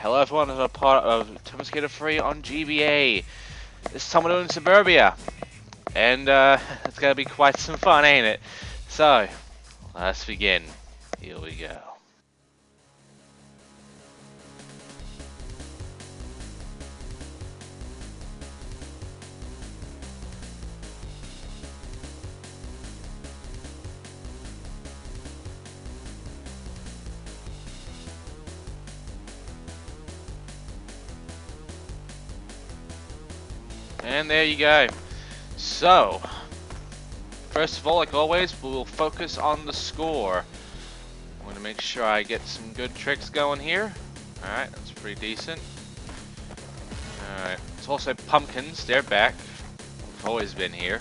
Hello everyone, I'm a part of Thomas Skater Free on GBA. It's someone in Suburbia. And it's gonna be quite some fun, ain't it? So, let's begin. Here we go. And there you go. So, first of all, like always, we'll focus on the score. I'm gonna make sure I get some good tricks going here. Alright, that's pretty decent. Alright, it's also pumpkins, they're back. They've always been here.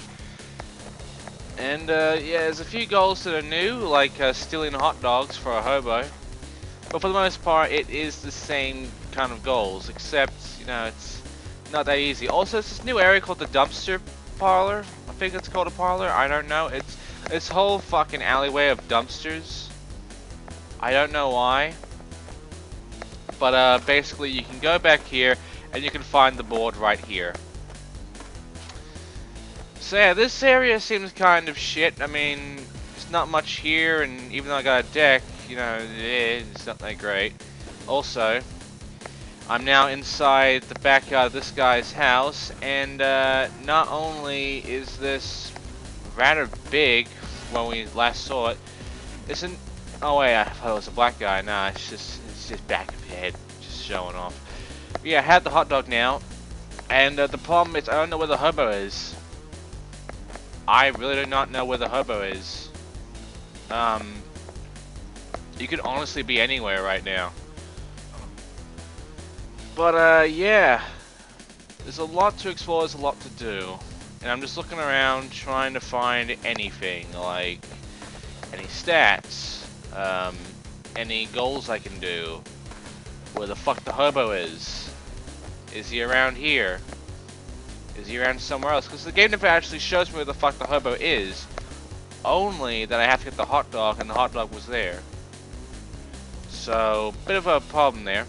And yeah, there's a few goals that are new, like stealing hot dogs for a hobo. But for the most part, it is the same kind of goals, except, you know, it's not that easy. Also, it's this new area called the dumpster parlor. I think it's called a parlor. I don't know. It's this whole fucking alleyway of dumpsters. I don't know why. But basically, you can go back here, and you can find the board right here. So yeah, this area seems kind of shit. I mean, there's not much here, and even though I got a deck, you know, it's not that great. Also, I'm now inside the backyard of this guy's house, and not only is this rather big when we last saw it, isn't. Oh wait, I thought it was a black guy. Nah, it's just back of your head, just showing off. But yeah, I had the hot dog now, and the problem is I don't know where the hobo is. I really do not know where the hobo is. You could honestly be anywhere right now. But yeah, there's a lot to explore, there's a lot to do. And I'm just looking around trying to find anything, like any stats, any goals I can do. Where the fuck the hobo is? Is he around here? Is he around somewhere else? Because the game never actually shows me where the fuck the hobo is. Only that I have to get the hot dog, and the hot dog was there. So, bit of a problem there.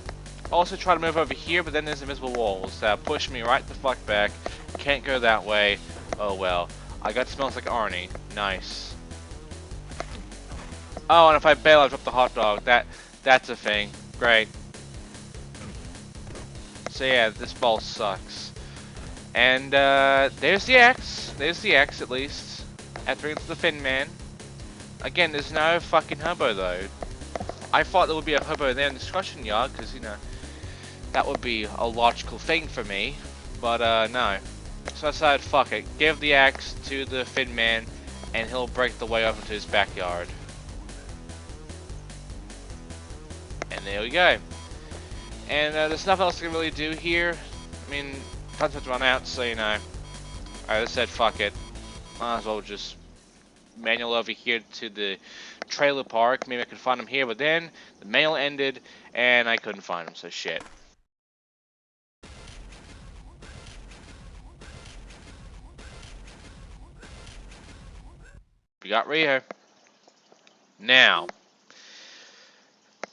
Also try to move over here, but then there's invisible walls that push me right the fuck back. Can't go that way. Oh well. I got smells like Arnie. Nice. Oh, and if I bail, I drop the hot dog. That's a thing. Great. So yeah, this ball sucks. And there's the X. There's the X at least. After it's the Fin Man. Again, there's no fucking hobo though. I thought there would be a hobo there in the construction yard, because, you know, that would be a logical thing for me. But no. So I decided, fuck it. Give the axe to the Fin Man, and he'll break the way up into his backyard. And there we go. And there's nothing else I can really do here. I mean, time's about to run out, so, you know. I just said, fuck it. Might as well just manual over here to the trailer park. Maybe I could find him here, but then the mail ended and I couldn't find him, so shit. We got Rio. Now,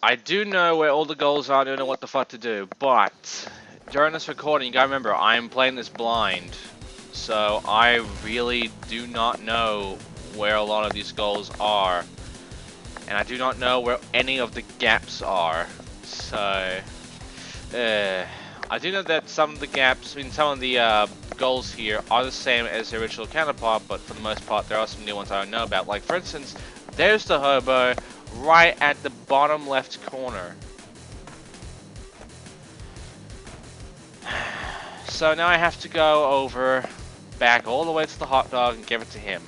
I do know where all the goals are, I don't know what the fuck to do, but during this recording, you gotta remember, I'm playing this blind, so I really do not know where a lot of these goals are. And I do not know where any of the gaps are. So, I do know that some of the gaps, I mean, some of the goals here are the same as the original counterpart, but for the most part, there are some new ones I don't know about. Like, for instance, there's the hobo right at the bottom left corner. So now I have to go over, back all the way to the hot dog and give it to him.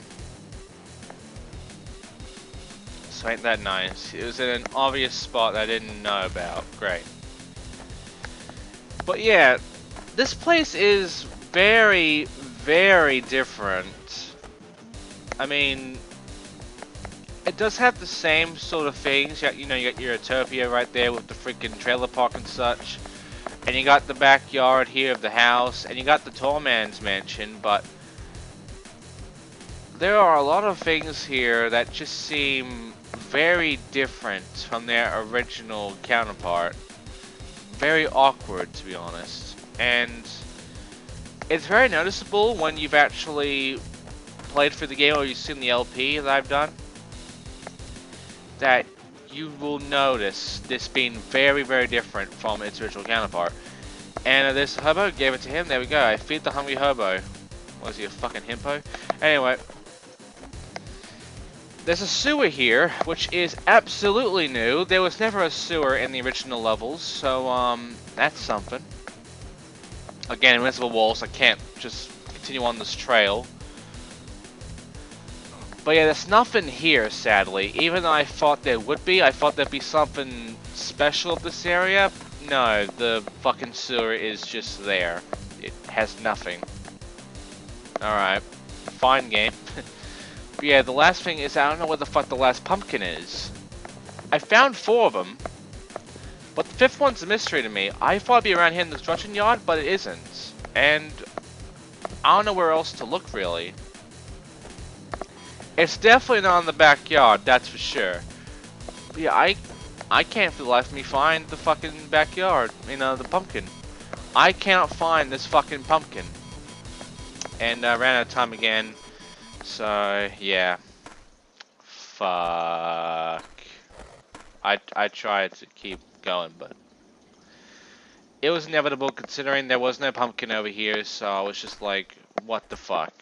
So ain't that nice? It was in an obvious spot that I didn't know about. Great. But yeah, this place is very, very different. I mean, it does have the same sort of things. You know, you got your Utopia right there with the freaking trailer park and such. And you got the backyard here of the house. And you got the tall man's mansion, but there are a lot of things here that just seem very different from their original counterpart. very awkward, to be honest. And it's very noticeable when you've actually played through the game or you've seen the LP that I've done, that you will notice this being very, very different from its original counterpart. And this hobo, gave it to him. There we go. I feed the hungry hobo. Was he a fucking himpo? Anyway, there's a sewer here, which is absolutely new. There was never a sewer in the original levels, so that's something. Again, invincible walls. I can't just continue on this trail. But yeah, there's nothing here, sadly. Even though I thought there would be, I thought there'd be something special of this area. No, the fucking sewer is just there. It has nothing. Alright, fine game. But yeah, the last thing is I don't know where the fuck the last pumpkin is. I found 4 of them, but the 5th one's a mystery to me. I thought it'd be around here in the construction yard, but it isn't. And I don't know where else to look, really. It's definitely not in the backyard, that's for sure. But yeah, I can't for the life of me find the fucking backyard, the pumpkin. I cannot find this fucking pumpkin. And I ran out of time again, so yeah. Fuck. I tried to keep going, but it was inevitable considering there was no pumpkin over here, so I was just like, what the fuck.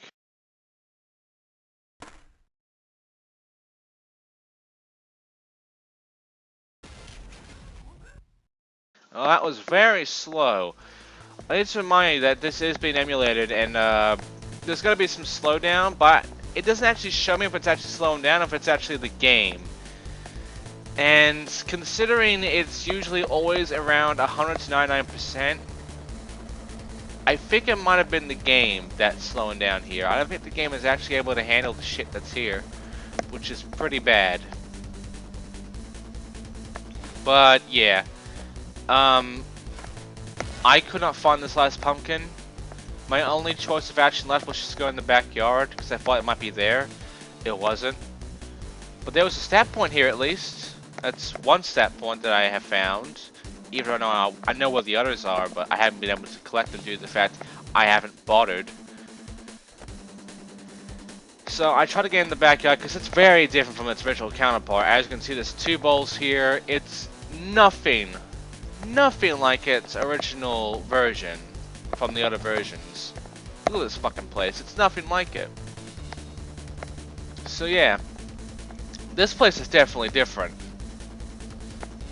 Well, that was very slow. I need to remind you that this is being emulated, and there's going to be some slowdown, but it doesn't actually show me if it's actually slowing down, if it's actually the game. And considering it's usually always around 100 to 99%, I think it might have been the game that's slowing down here. I don't think the game is actually able to handle the shit that's here, which is pretty bad. But yeah. I could not find this last pumpkin. My only choice of action left was just go in the backyard, because I thought it might be there. It wasn't. But there was a stat point here at least. That's one stat point that I have found. Even though I know where the others are, but I haven't been able to collect them due to the fact I haven't bothered. So I try to get in the backyard, because it's very different from its original counterpart. As you can see, there's 2 bowls here. It's nothing like its original version from the other versions. Look at this fucking place. It's nothing like it. So yeah, this place is definitely different.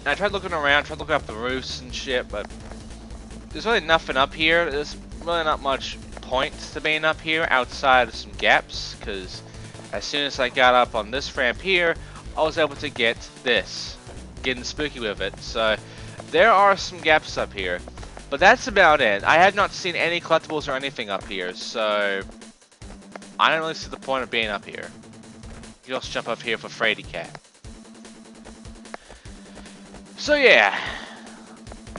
And I tried looking around, tried looking up the roofs and shit, but there's really nothing up here. There's really not much point to being up here outside of some gaps, because as soon as I got up on this ramp here, I was able to get this. Getting spooky with it. So there are some gaps up here, but that's about it. I have not seen any collectibles or anything up here, so I don't really see the point of being up here. You can also jump up here for Frady Cat. So yeah,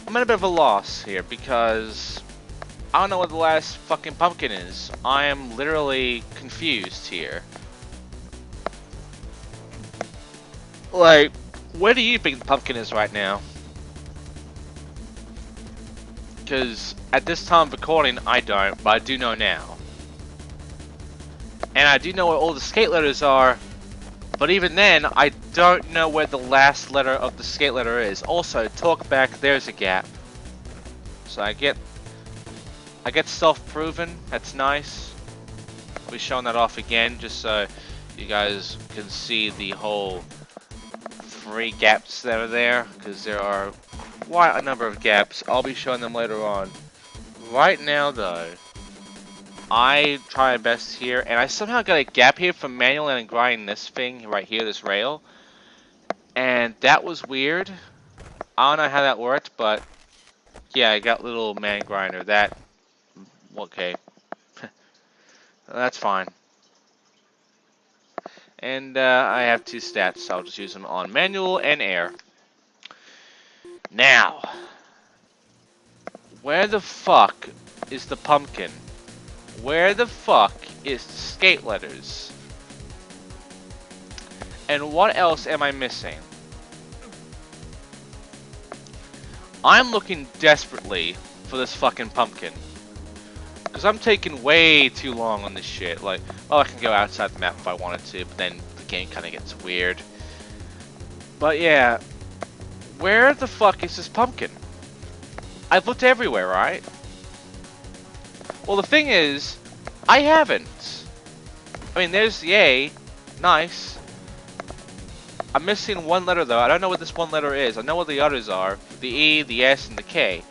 I'm at a bit of a loss here because I don't know what the last fucking pumpkin is. I am literally confused here. Like, where do you think the pumpkin is right now? Because at this time of recording, I don't, but I do know now. And I do know where all the skate letters are, but even then, I don't know where the last letter of the skate letter is. Also, talk back, there's a gap. So I get self-proven, that's nice. I'll be showing that off again, just so you guys can see the whole 3 gaps that are there, because there are quite a number of gaps. I'll be showing them later on. Right now, though, I try my best here, and I somehow got a gap here from manually and grinding this thing right here, this rail. And that was weird. I don't know how that worked, but yeah, I got little man grinder. That, okay. That's fine. And I have 2 stats, so I'll just use them on manual and air. Now, where the fuck is the pumpkin? Where the fuck is the skate letters? And what else am I missing? I'm looking desperately for this fucking pumpkin. Because I'm taking way too long on this shit. Like, well, I can go outside the map if I wanted to, but then the game kind of gets weird. But yeah, where the fuck is this pumpkin? I've looked everywhere, right? Well, the thing is, I haven't. I mean, there's the A. Nice. I'm missing one letter, though. I don't know what this one letter is. I know what the others are. The E, the S, and the K.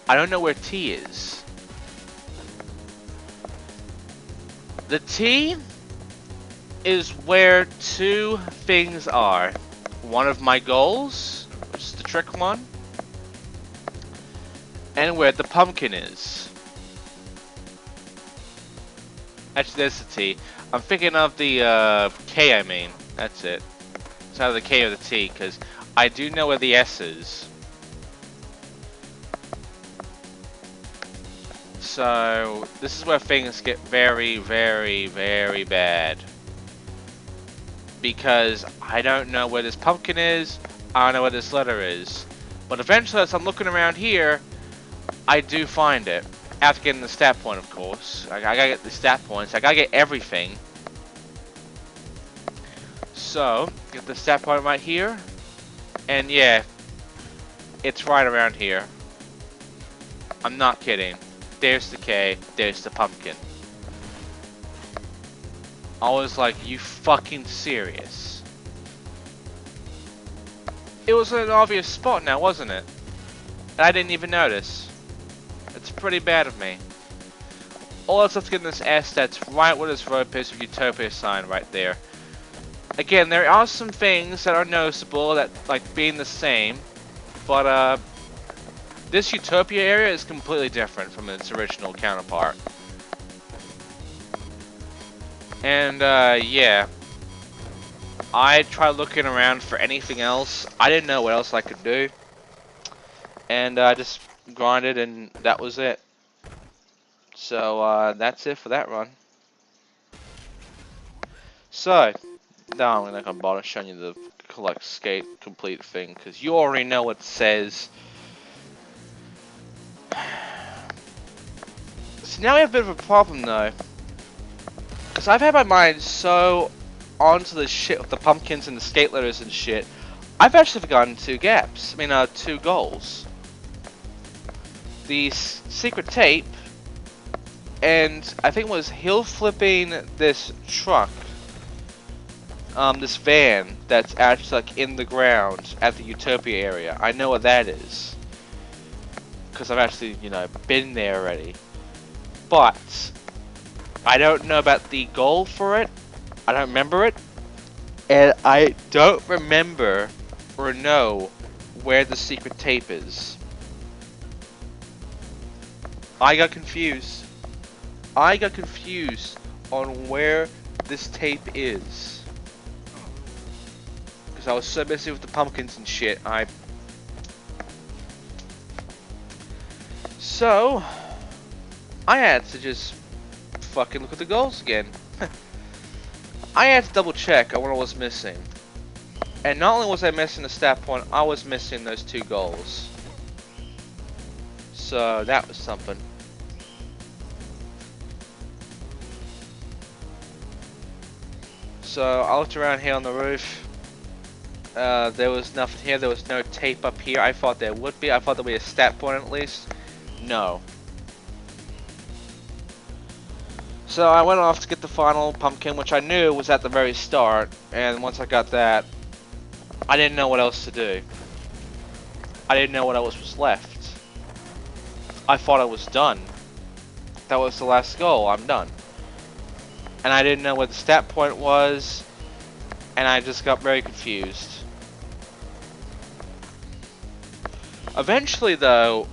I don't know where T is. The T is where two things are. One of my goals, which is the trick one, and where the pumpkin is. Actually, there's the T. I'm thinking of the K, I mean. That's it. It's either the K or the T, because I do know where the S is. So, this is where things get very, very, very bad. Because I don't know where this pumpkin is, I don't know where this letter is. But eventually, as I'm looking around here, I do find it. After getting the stat point, of course. I gotta get the stat points, I gotta get everything. So, get the stat point right here. And yeah, it's right around here. I'm not kidding. There's the K, there's the pumpkin. I was like, you fucking serious? It was an obvious spot now, wasn't it? And I didn't even notice. It's pretty bad of me. All that's left to get in this S that's right where this rope is with Utopia sign right there. Again, there are some things that are noticeable that like being the same, but this Utopia area is completely different from its original counterpart. And yeah, I tried looking around for anything else. I didn't know what else I could do, and I just grinded, and that was it. So that's it for that run. So now I'm not gonna bother showing you the collect skate complete thing because you already know what it says. So now we have a bit of a problem though, because I've had my mind so onto the shit with the pumpkins and the skate letters and shit, I've actually forgotten two gaps. I mean, two goals. The secret tape, and I think it was hill flipping this truck. This van that's actually like in the ground at the Utopia area. I know what that is. Because I've actually, you know, been there already. But I don't know about the goal for it. I don't remember it. And I don't remember or know where the secret tape is. I got confused. I got confused on where this tape is. Because I was so busy with the pumpkins and shit. So I had to just fucking look at the goals again. I had to double check on what I was missing. And not only was I missing the stat point, I was missing those two goals. So that was something. So I looked around here on the roof. There was nothing here. There was no tape up here. I thought there would be. I thought there would be a stat point at least. No. So I went off to get the final pumpkin, which I knew was at the very start. And once I got that, I didn't know what else to do. I didn't know what else was left. I thought I was done. That was the last goal. I'm done. And I didn't know what the stat point was. And I just got very confused. Eventually, though,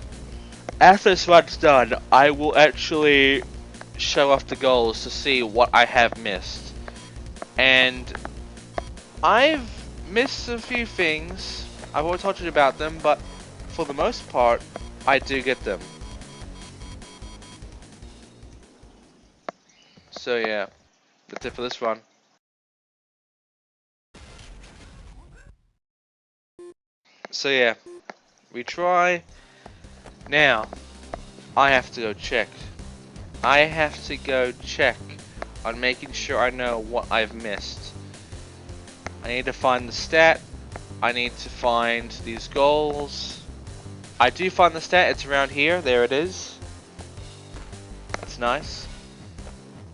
after this run's done, I will actually show off the goals to see what I have missed. And I've missed a few things. I've always told you about them, but for the most part, I do get them. So yeah, that's it for this run. So yeah, retry. Now, I have to go check. I have to go check on making sure I know what I've missed. I need to find the stat. I need to find these goals. I do find the stat. It's around here. There it is. That's nice.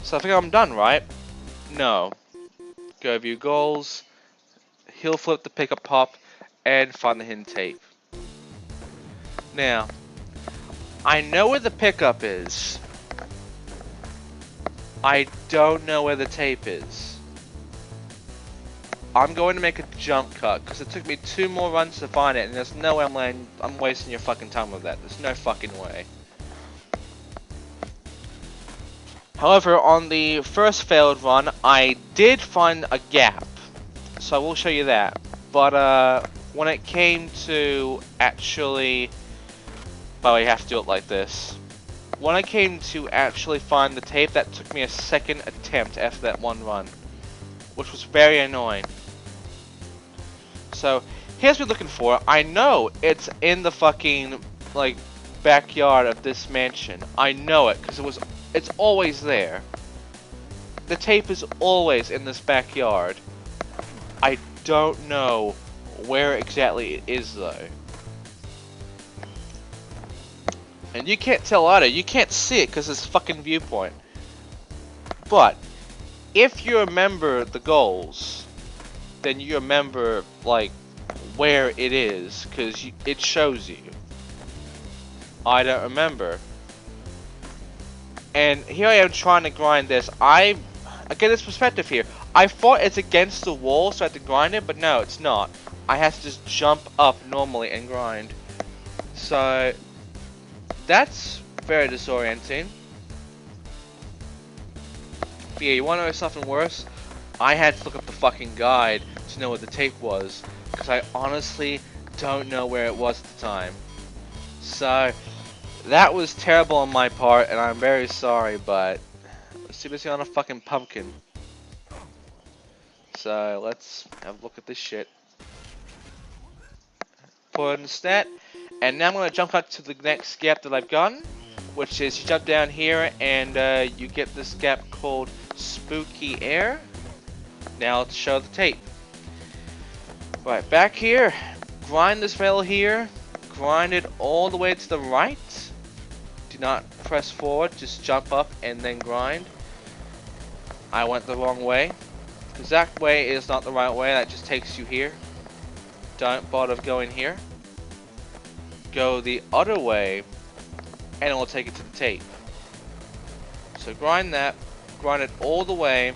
So I think I'm done, right? No. Go view goals. Heel flip the pickup pop. And find the hidden tape. Now, I know where the pickup is. I don't know where the tape is. I'm going to make a jump cut because it took me 2 more runs to find it, and there's no way I'm wasting your fucking time with that. There's no fucking way. However, on the first failed run, I did find a gap, so I will show you that. But when it came to actually, well, you have to do it like this. When I came to actually find the tape, that took me a second attempt after that one run, which was very annoying. So here's what we're looking for. I know it's in the fucking like backyard of this mansion. I know it because it's always there. The tape is always in this backyard. I don't know where exactly it is though. And you can't tell either. You can't see it because it's fucking viewpoint. But if you remember the goals, then you remember like where it is because it shows you. I don't remember. And here I am trying to grind this. I get this perspective here. I thought it's against the wall, so I had to grind it, but no, it's not. I have to just jump up normally and grind. So that's very disorienting. But yeah, you want to know something worse? I had to look up the fucking guide to know what the tape was, because I honestly don't know where it was at the time. So that was terrible on my part, and I'm very sorry, but let's see what's on a fucking pumpkin. So let's have a look at this shit. Put in the stat, and now I'm going to jump up to the next gap that I've gotten, which is you jump down here and you get this gap called Spooky Air. Now let's show the tape. Right, back here, grind this rail here, grind it all the way to the right. Do not press forward, just jump up and then grind. I went the wrong way, because that way is not the right way, that just takes you here. Don't bother going here. Go the other way, and it will take it to the tape. So grind that, grind it all the way,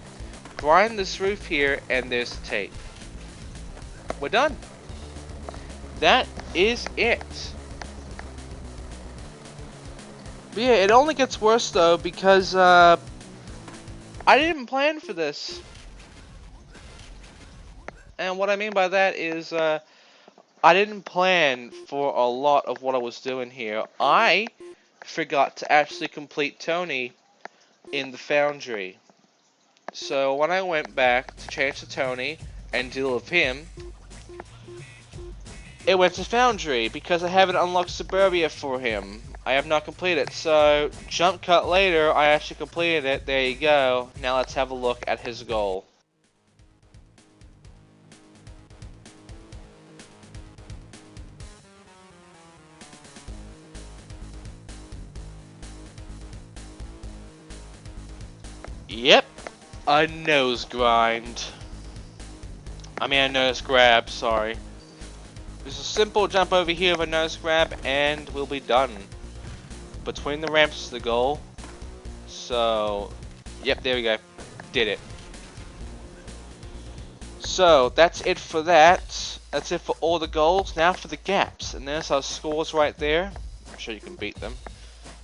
grind this roof here, and there's the tape. We're done. That is it. But yeah, it only gets worse though because I didn't plan for this. And what I mean by that is I didn't plan for a lot of what I was doing here. I forgot to actually complete Tony in the foundry. So when I went back to change to Tony and deal with him, it went to foundry because I haven't unlocked Suburbia for him. I have not completed it. So jump cut later, I actually completed it. There you go. Now let's have a look at his goal. Yep, a nose grind. I mean a nose grab, sorry. Just a simple jump over here with a nose grab and we'll be done. Between the ramps is the goal. So, yep, there we go. Did it. So, that's it for that. That's it for all the goals. Now for the gaps. And there's our scores right there. I'm sure you can beat them.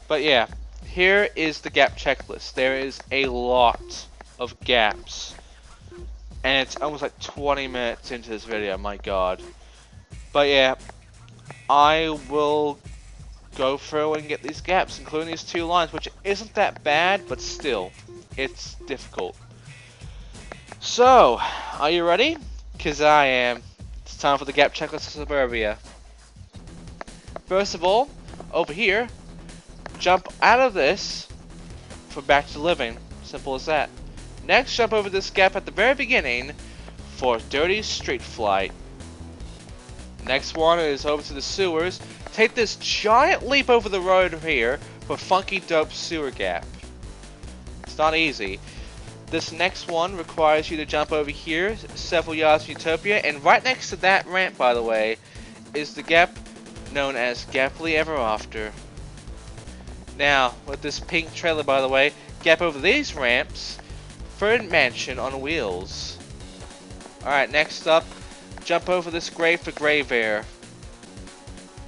But yeah. Here is the gap checklist. There is a lot of gaps. And it's almost like 20 minutes into this video, my god. But yeah, I will go through and get these gaps, including these 2 lines, which isn't that bad, but still, it's difficult. So, are you ready? Because I am. It's time for the gap checklist of Suburbia. First of all, over here, jump out of this for back to living. Simple as that. Next, jump over this gap at the very beginning for dirty street flight. Next one is over to the sewers. Take this giant leap over the road here for funky dope sewer gap. It's not easy. This next one requires you to jump over here several yards from Utopia, and right next to that ramp, by the way, is the gap known as Gappily Ever After. Now, with this pink trailer, by the way, gap over these ramps for a mansion on wheels. Alright, next up, jump over this grave for grave air.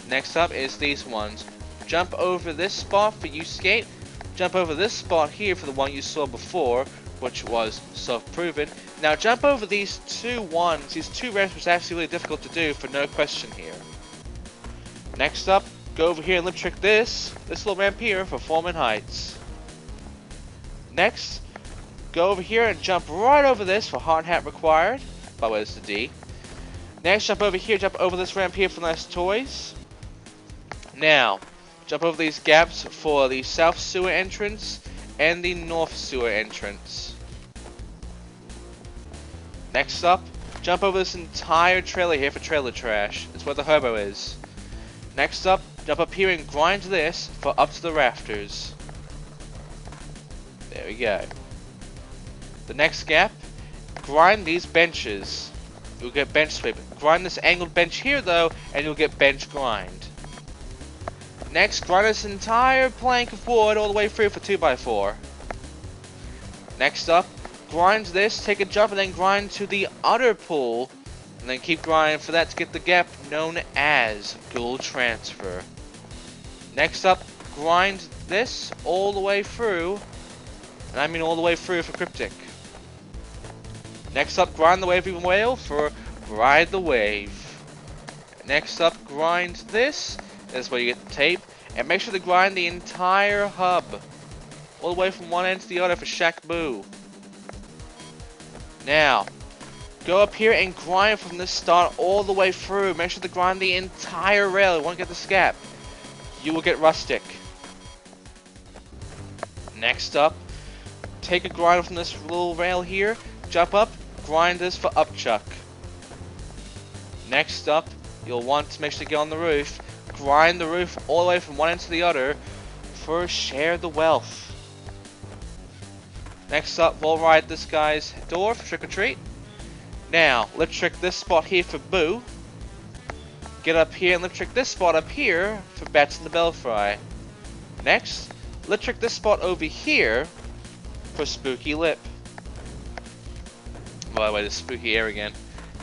Next up is these ones. Jump over this spot for U-skate. Jump over this spot here for the one you saw before, which was self-proven. Now jump over these two ones. These two ramps was absolutely difficult to do for no question here. Next up, go over here and lip trick this little ramp here for Foreman Heights. Next, go over here and jump right over this for hard hat required. By the way, it's the D. Next, jump over here, jump over this ramp here for nice toys. Now, jump over these gaps for the south sewer entrance and the north sewer entrance. Next up, jump over this entire trailer here for trailer trash. It's where the hobo is. Next up, jump up here and grind this for up to the rafters. There we go. The next gap, grind these benches. You'll get bench sweep. Grind this angled bench here though, and you'll get bench grind. Next, grind this entire plank of wood all the way through for 2x4. Next up, grind this, take a jump, and then grind to the other pool. And then keep grinding for that to get the gap known as Ghoul Transfer. Next up, grind this all the way through. And I mean all the way through for Cryptic. Next up, grind the Waving Whale for Ride the Wave. Next up, grind this. That's where you get the tape. And make sure to grind the entire hub. All the way from one end to the other for Shaq Boo. Now, go up here and grind from the start all the way through. Make sure to grind the entire rail. You won't get this gap. You will get rustic. Next up, take a grind from this little rail here. Jump up, grind this for upchuck. Next up, you'll want to make sure to get on the roof. Grind the roof all the way from one end to the other for Share the Wealth. Next up, we'll ride this guy's door for Trick or Treat. Now, lip trick this spot here for Boo. Get up here and lip trick this spot up here for Bats in the Belfry. Next, lip trick this spot over here for Spooky Lip. By the way, the spooky air again.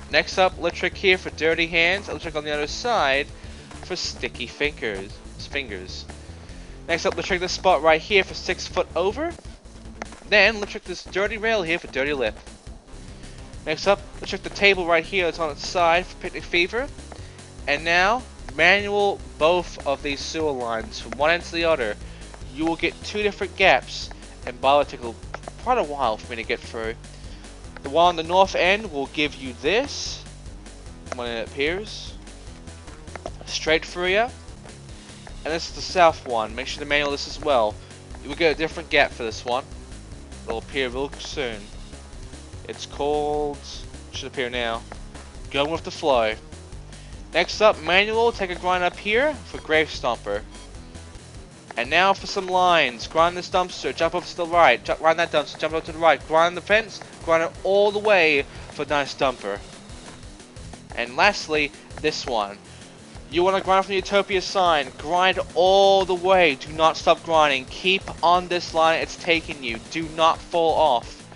Next up, lip trick here for Dirty Hands. Lip trick on the other side for Sticky Fingers. Next up, lip trick this spot right here for 6 foot over. Then, lip trick this dirty rail here for Dirty Lip. Next up, let's check the table right here that's on its side for Picnic Fever. And now, manual both of these sewer lines from one end to the other. You will get 2 different gaps, and by the way, it'll take quite a while for me to get through. The one on the north end will give you this, when it appears, straight through you. And this is the south one. Make sure to manual this as well. You will get a different gap for this one. It'll appear real soon. It's called, should appear now, Going with the Flow. Next up, manual, take a grind up here for Grave Stomper. And now for some lines. Grind this dumpster, jump up to the right, grind that dumpster, jump up to the right, grind the fence, grind it all the way for Nice Dumper. And lastly, this one. You want to grind from the Utopia sign, grind all the way, do not stop grinding, keep on this line it's taking you, do not fall off.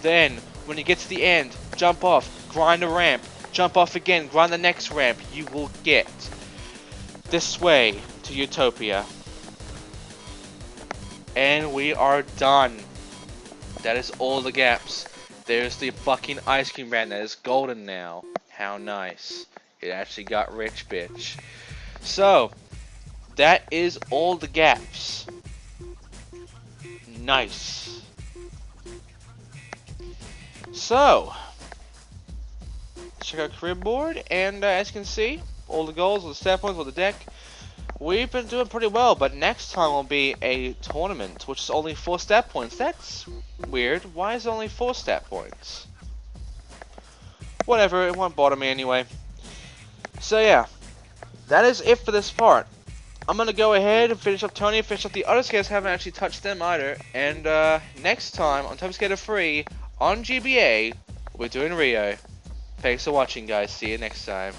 Then, when you get to the end, jump off, grind a ramp, jump off again, grind the next ramp, you will get this way to Utopia. And we are done. That is all the gaps. There's the fucking ice cream van that is golden now. How nice. It actually got rich, bitch. So, that is all the gaps. Nice. So, check out career board, and as you can see, all the goals, all the stat points, all the deck. we've been doing pretty well, but next time will be a tournament, which is only 4 stat points. That's weird. Why is it only 4 stat points? Whatever, it won't bother me anyway. So yeah, that is it for this part. I'm gonna go ahead and finish up Tony, finish up the other skaters, haven't actually touched them either. And next time on Top Skater 3 on GBA, we're doing Rio. Thanks for watching, guys. See you next time.